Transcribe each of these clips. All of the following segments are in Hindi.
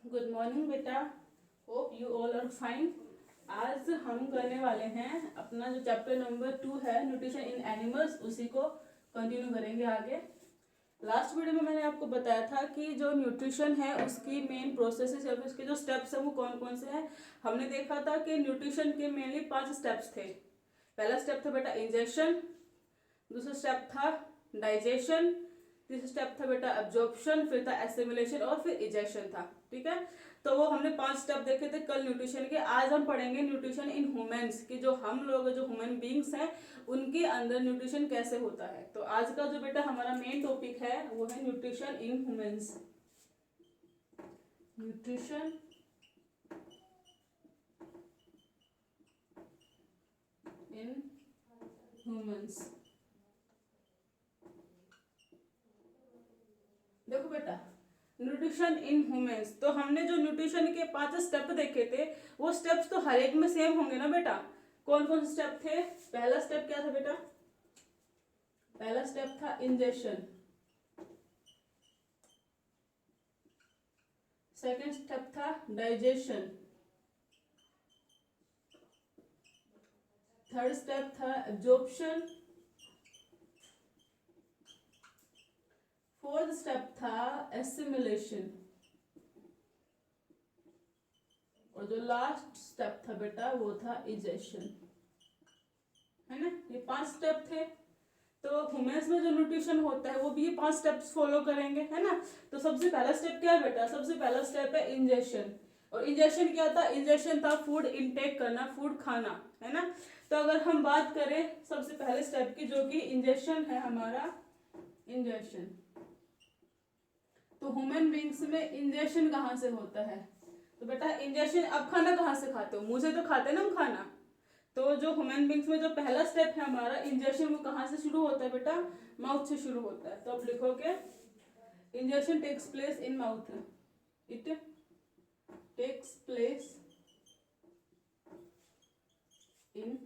गुड मॉर्निंग बेटा। Hope you all are fine. आज हम करने वाले हैं अपना जो चैप्टर नंबर 2 है न्यूट्रिशन इन एनिमल्स, उसी को कंटिन्यू करेंगे आगे। लास्ट वीडियो में मैंने आपको बताया था कि जो न्यूट्रिशन है उसकी मेन प्रोसेसेस या फिर उसके जो स्टेप्स हैं वो कौन कौन से हैं। हमने देखा था कि न्यूट्रिशन के मेनली 5 स्टेप्स थे। पहला स्टेप था बेटा इंजेक्शन, दूसरा स्टेप था डाइजेशन, तीसरा स्टेप था बेटा एब्जॉर्प्शन, फिर था एसिमिलेशन और फिर इजेक्शन था। ठीक है, तो वो हमने 5 स्टेप देखे थे कल न्यूट्रिशन के। आज हम पढ़ेंगे न्यूट्रिशन इन ह्यूमंस कि जो हम लोग जो ह्यूमन बींग्स हैं उनके अंदर न्यूट्रिशन कैसे होता है। तो आज का जो बेटा हमारा मेन टॉपिक है वो है nutrition in humans. Nutrition in humans. देखो बेटा, न्यूट्रिशन इन ह्यूमंस, तो हमने जो न्यूट्रिशन के 5 स्टेप देखे थे वो स्टेप्स तो हर एक में सेम होंगे ना बेटा। कौन कौन से स्टेप थे? पहला स्टेप क्या था बेटा? पहला स्टेप था इंजेक्शन। सेकंड स्टेप था डाइजेशन। थर्ड स्टेप था एब्जॉर्प्शन। फोर्थ स्टेप था एसिमिलेशन। और जो लास्ट स्टेप था बेटा वो था इजेक्शन। है ना, ये 5 स्टेप थे। तो ह्यूमंस में जो न्यूट्रिशन होता है वो भी ये 5 स्टेप्स फॉलो करेंगे, है ना। तो सबसे पहला स्टेप क्या है बेटा? सबसे पहला स्टेप है इंजेक्शन। और इंजेक्शन क्या था? इंजेक्शन था फूड इनटेक करना, फूड खाना, है ना। तो अगर हम बात करें सबसे पहले स्टेप की जो कि इंजेक्शन है हमारा, इंजेक्शन, तो ह्यूमन बींग्स में इंजेक्शन कहाँ से होता है? तो बेटा इंजेक्शन, अब खाना कहाँ से खाते हो? मुंह से तो खाते हैं ना हम खाना। तो जो ह्यूमन बींग्स में जो पहला स्टेप है हमारा इंजेक्शन, वो कहाँ से शुरू होता है बेटा? माउथ से शुरू होता है। तो अब लिखोगे ingestion takes place in mouth. It takes place in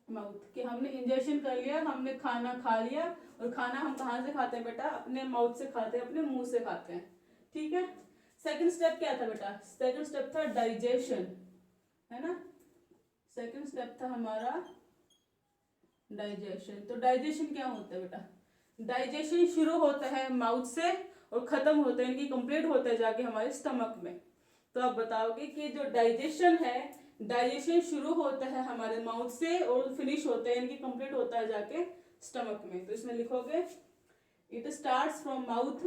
mouth, कि हमने इंजेक्शन कर लिया, हमने खाना खा लिया। और खाना हम कहाँ से खाते हैं बेटा? अपने माउथ से खाते हैं, अपने मुंह से खाते हैं। ठीक है। सेकंड स्टेप क्या था बेटा? सेकंड स्टेप था डाइजेशन, है ना। सेकंड स्टेप था हमारा डाइजेशन। तो डाइजेशन क्या होता है बेटा? डाइजेशन शुरू होता है माउथ से और खत्म होता है, इनकी कंप्लीट होता है जाके हमारे स्टमक में। तो आप बताओगे कि जो डाइजेशन है, डाइजेशन शुरू होता है हमारे माउथ से और फिनिश होता है, इनकी कंप्लीट होता है जाके स्टमक में। तो इसमें लिखोगे it starts from mouth,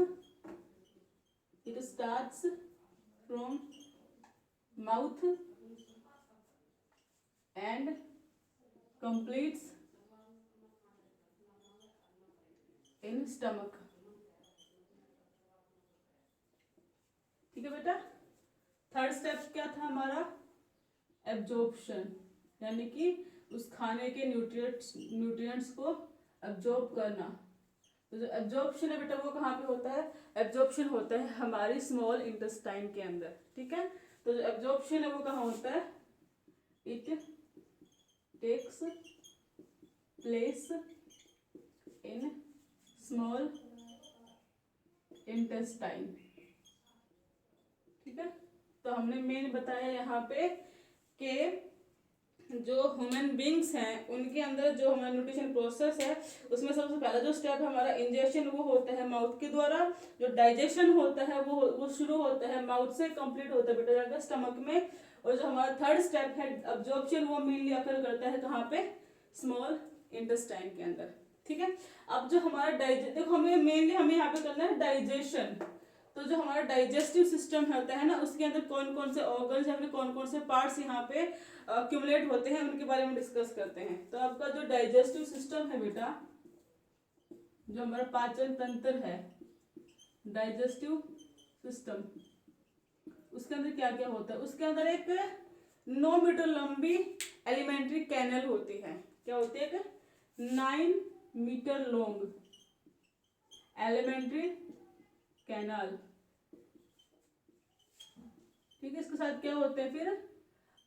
it starts from mouth and completes in stomach. ठीक है बेटा। थर्ड स्टेप क्या था हमारा? एब्जॉर्प्शन, यानी कि उस खाने के न्यूट्रिएंट्स को एब्जॉर्ब करना। तो जो एब्जॉर्प्शन है बेटा वो कहाँ पे होता है? एब्जॉर्प्शन होता है हमारी स्मॉल इंटेस्टाइन के अंदर। ठीक है। तो जो एब्जॉर्प्शन है वो कहाँ होता है? It takes place in small intestine. ठीक है। तो हमने मेन बताया यहाँ पे कि जो ह्यूमन बींग्स हैं उनके अंदर जो हमारा न्यूट्रिशन प्रोसेस है उसमें सबसे पहला जो स्टेप है हमारा इंजेक्शन, वो होता है माउथ के द्वारा। जो डाइजेशन होता है वो शुरू होता है माउथ से, कंप्लीट होता है बेटा जाकर स्टमक में। और जो हमारा थर्ड स्टेप है अब्जॉर्प्शन, वो मेनली अकर करता है कहाँ पे? स्मॉल इंटेस्टाइन के अंदर। ठीक है। अब जो हमारा देखो हमें मेनली हमें यहाँ पे करना है डाइजेशन। तो जो हमारा डाइजेस्टिव सिस्टम होता है ना, उसके अंदर कौन कौन से ऑर्गन्स या फिर कौन कौन से पार्ट्स यहाँ पे अक्यूमुलेट होते हैं उनके बारे में डिस्कस करते हैं। तो आपका जो डाइजेस्टिव सिस्टम है बेटा, जो हमारा पाचन तंत्र है, डाइजेस्टिव सिस्टम, उसके अंदर क्या क्या होता है? उसके अंदर एक 9 मीटर लंबी एलिमेंट्री कैनल होती है। क्या होती है? एक 9 मीटर लॉन्ग एलिमेंट्री कैनाल। ठीक है। इसके साथ क्या होते हैं फिर?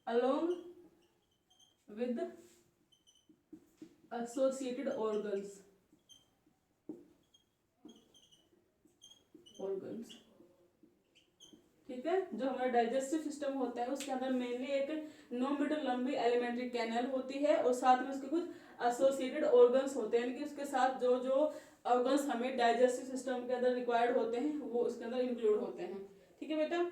Along with associated organs, organs. ठीक है। जो हमारा डाइजेस्टिव सिस्टम होता है उसके अंदर मेनली एक 9 मीटर लंबी एलिमेंट्री कैनल होती है और साथ में उसके कुछ एसोसिएटेड ऑर्गन्स होते हैं, यानी कि उसके साथ जो जो ऑर्गन्स हमें डाइजेस्टिव सिस्टम के अंदर रिक्वायर्ड होते हैं वो उसके अंदर इंक्लूड होते हैं। ठीक है बेटा।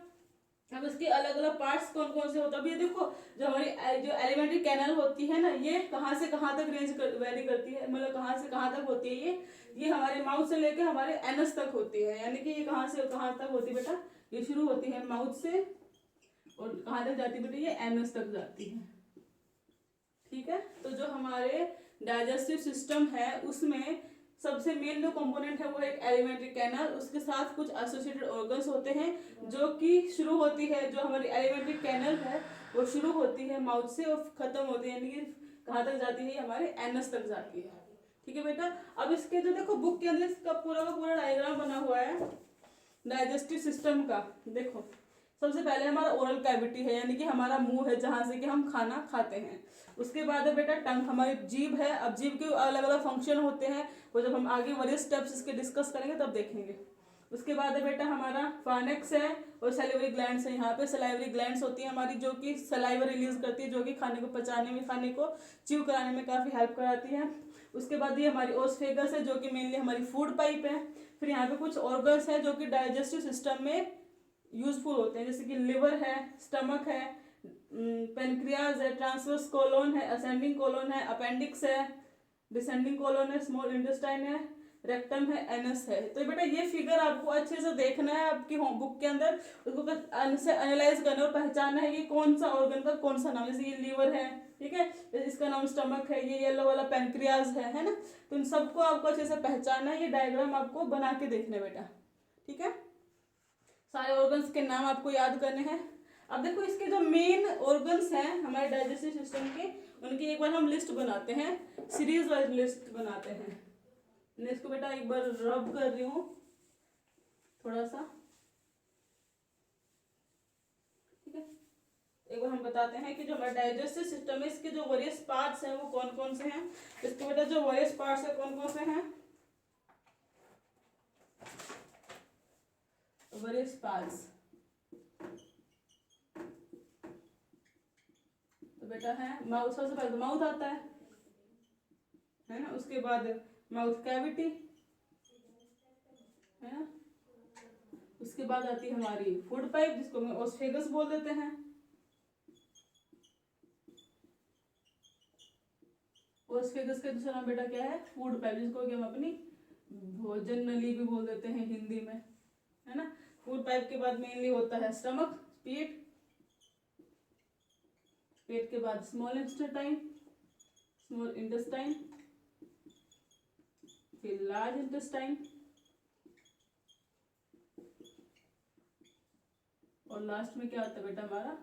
अब इसके अलग अलग पार्ट्स कौन कौन से होते हैं, अभी देखो जो हमारी जो एलिमेंट्री कैनल होती है ना, ये कहाँ से कहाँ तक रेंज वेरी करती है, मतलब कहाँ से कहाँ तक होती है ये हमारे माउथ से लेके हमारे एनस तक होती है, यानी कि ये कहाँ से कहाँ तक होती है बेटा, ये शुरू होती है माउथ से और कहाँ तक जाती है बेटा, ये एनस तक जाती है। ठीक है। तो जो हमारे डाइजेस्टिव सिस्टम है उसमें सबसे मेन जो कंपोनेंट है वो एक एलिमेंट्री कैनल, उसके साथ कुछ एसोसिएटेड ऑर्गन्स होते हैं जो कि शुरू होती है, जो हमारी एलिमेंट्री कैनल है वो शुरू होती है माउथ से और खत्म होती है, यानी कि कहाँ तक जाती है, हमारे एनस तक जाती है। ठीक है बेटा। अब इसके जो देखो बुक के अंदर इसका पूरा का पूरा डायग्राम बना हुआ है डाइजेस्टिव सिस्टम का। देखो सबसे पहले हमारा ओरल कैविटी है, यानी कि हमारा मुंह है जहाँ से कि हम खाना खाते हैं। उसके बाद है बेटा टंग, हमारी जीभ है। अब जीभ के अलग अलग फंक्शन होते हैं, वो जब हम आगे वरियस स्टेप्स इसके डिस्कस करेंगे तब देखेंगे। उसके बाद है बेटा हमारा फार्नेक्स है और सैलिवरी ग्लैंड्स है। यहाँ पे सलाइवरी ग्लैंड्स होती है हमारी, जो कि सलाइवा रिलीज करती है, जो कि खाने को पचाने में, खाने को च्यू कराने में काफ़ी हेल्प कराती है। उसके बाद ये हमारी ओसफेगस है जो कि मेनली हमारी फूड पाइप है। फिर यहाँ पे कुछ ऑर्गन्स हैं जो कि डाइजेस्टिव सिस्टम में यूजफुल होते हैं, जैसे कि लिवर है, स्टमक है, पेनक्रियाज है, ट्रांसवर्स कोलोन है, असेंडिंग कोलोन है, अपेंडिक्स है, डिसेंडिंग कोलोन है, स्मॉल इंटेस्टाइन है, रेक्टम है, एनस है। तो बेटा ये फिगर आपको अच्छे से देखना है आपकी बुक के अंदर, उसको एनालाइज करना और पहचानना है कि कौन सा ऑर्गन का कौन सा नाम, जैसे ये लीवर है, ठीक है, इसका नाम स्टमक है, ये येलो वाला पेनक्रियाज है ना। तो इन सबको आपको अच्छे से पहचानना है, ये डायग्राम आपको बना के देखना है बेटा। ठीक है। सारे ऑर्गन्स के नाम आपको याद करने हैं। अब देखो इसके जो मेन ऑर्गन्स हैं हमारे डाइजेस्टिव सिस्टम के, उनकी एक बार हम लिस्ट बनाते हैं, सीरीज वाइज लिस्ट बनाते हैं। मैं इसको बेटा एक बार रब कर रही हूँ थोड़ा सा। ठीक है। एक बार हम बताते हैं कि जो हमारा डाइजेस्टिव सिस्टम है इसके जो वेरियस पार्ट्स हैं वो कौन कौन से हैं। इसके बेटा जो वेरियस पार्ट्स है कौन कौन से हैं, वेरियस पार्ट्स। तो बेटा है माउथ, सबसे पहले तो माउथ आता है ना। उसके बाद माउथ कैविटी है ना। उसके बाद आती है हमारी फूड पाइप जिसको हम ओस्फेगस बोल देते हैं। ओस्फेगस का दूसरा नाम बेटा क्या है, फूड पाइप, जिसको कि हम अपनी भोजन नली भी बोल देते हैं हिंदी में, है ना। फूड पाइप के बाद मेनली होता है स्टमक, पेट, पेट के बाद स्मॉल इंटेस्टाइन, स्मॉल इंटेस्टाइन, फिर लार्ज इंटेस्टाइन और लास्ट में क्या होता है बेटा हमारा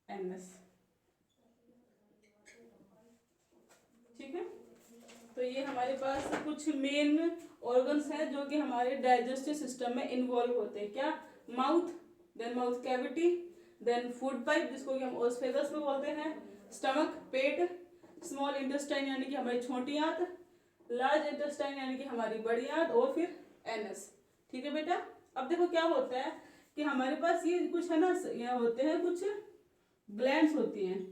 एनस। ठीक है। तो ये हमारे पास कुछ मेन ऑर्गन्स हैं जो कि हमारे डाइजेस्टिव सिस्टम में इन्वॉल्व होते हैं। क्या, mouth, then mouth cavity, then food pipe जिसको कि हम ओस्फेगस में बोलते हैं, स्टमक पेट, स्मॉल इंटेस्टाइन यानी कि हमारी छोटी आंत, लार्ज इंटेस्टाइन यानी कि हमारी बड़ी आंत और फिर एनस। ठीक है बेटा। अब देखो क्या होता है कि हमारे पास ये कुछ है ना, यहाँ होते हैं कुछ ग्लैंड्स होती हैं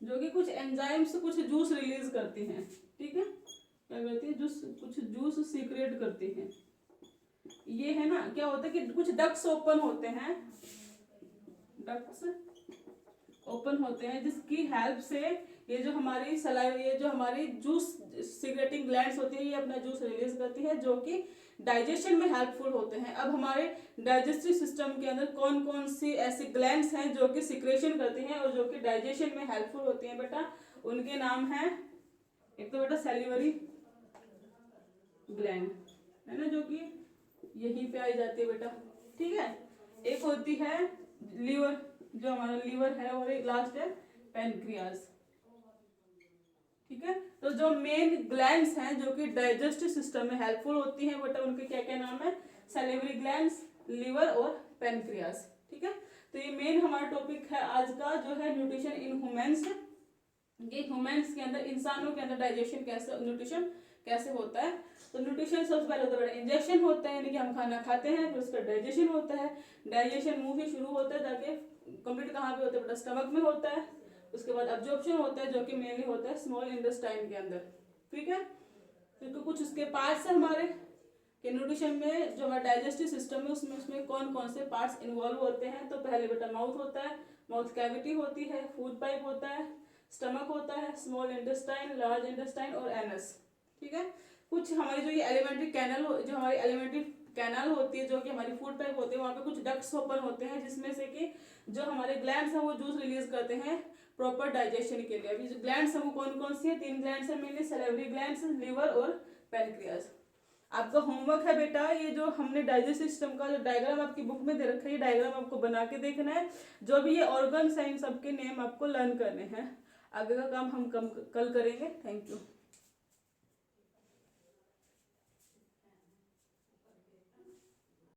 जो कि कुछ एंजाइम्स कुछ जूस रिलीज करती हैं। ठीक है, क्या करती है, जूस, कुछ जूस सीक्रेट करती हैं। ये है ना, क्या होता है कि कुछ डक्ट्स ओपन होते हैं, डक्ट्स ओपन होते हैं जिसकी हेल्प से ये जो हमारी सलाइवा, ये जो हमारी जूस सीक्रेटिंग ग्लैंड्स होती है ये अपना जूस रिलीज करती है जो कि डाइजेशन में हेल्पफुल होते हैं। अब हमारे डाइजेस्टिव सिस्टम के अंदर कौन कौन सी ऐसी ग्लैंड्स हैं जो कि सिक्रेशन करती हैं और जो कि डाइजेशन में हेल्पफुल होती हैं बेटा, उनके नाम हैं, एक तो बेटा सैलिवरी ग्लैंड है ना जो कि यहीं पे आई जाती है बेटा। ठीक है। एक होती है लीवर, जो हमारा लीवर है, और एक लास्ट है पेनक्रियाज। ठीक है। तो जो मेन ग्लैंड्स हैं जो कि डाइजेस्टिव सिस्टम में हेल्पफुल होती हैं बेटा, उनके क्या क्या नाम है, सैलिवरी ग्लैंड्स, लीवर और पेनक्रियाज। ठीक है। तो ये मेन हमारा टॉपिक है आज का जो है न्यूट्रिशन इन ह्यूमन्स। ये ह्यूमन्स के अंदर, इंसानों के अंदर डाइजेशन कैसे, न्यूट्रिशन कैसे होता है। तो न्यूट्रिशन सबसे पहले होता है इंजेक्शन होता है, यानी कि हम खाना खाते हैं, फिर उसका डाइजेशन होता है। डाइजेशन मुंह से शुरू होता है, जाके कंप्लीट कहाँ पे होता है बेटा, स्टमक में होता है। उसके बाद अब्जॉर्प्शन होता है, जो कि मेनली होता है स्मॉल इंटेस्टाइन के अंदर, ठीक है। क्योंकि कुछ उसके पार्ट्स है हमारे कि न्यूट्रिशन में जो हमारा डाइजेस्टिव सिस्टम है उसमें कौन कौन से पार्ट्स इन्वॉल्व होते हैं। तो पहले बेटा माउथ होता है, माउथ कैविटी होती है, फूड पाइप होता है, स्टमक होता है, स्मॉल इंटेस्टाइन, लार्ज इंटेस्टाइन और एनस, ठीक है। कुछ हमारी जो ये एलिमेंट्री कैनल जो हमारी एलिमेंट्री कैनाल होती है, जो कि हमारी फूड पाइप होती है, वहाँ पे कुछ डक्ट्स ओपन होते हैं, जिसमें से कि जो हमारे ग्लैंड्स हैं वो जूस रिलीज करते हैं प्रॉपर डाइजेशन के लिए। अभी जो ग्लैंड्स हैं वो कौन कौन सी है, 3 ग्लैंड्स हैं मेनली, सैलिवरी ग्लैंड्स, लिवर और पैनक्रियाज। आपका होमवर्क है बेटा, ये जो हमने डाइजेस्टिव सिस्टम का जो डायग्राम आपकी बुक में दे रखा है, ये डायग्राम आपको बना के देखना है। जो भी ये ऑर्गन्स हैं इन सबके नेम आपको लर्न करने हैं। आगे का काम हम कल करेंगे। Thank you.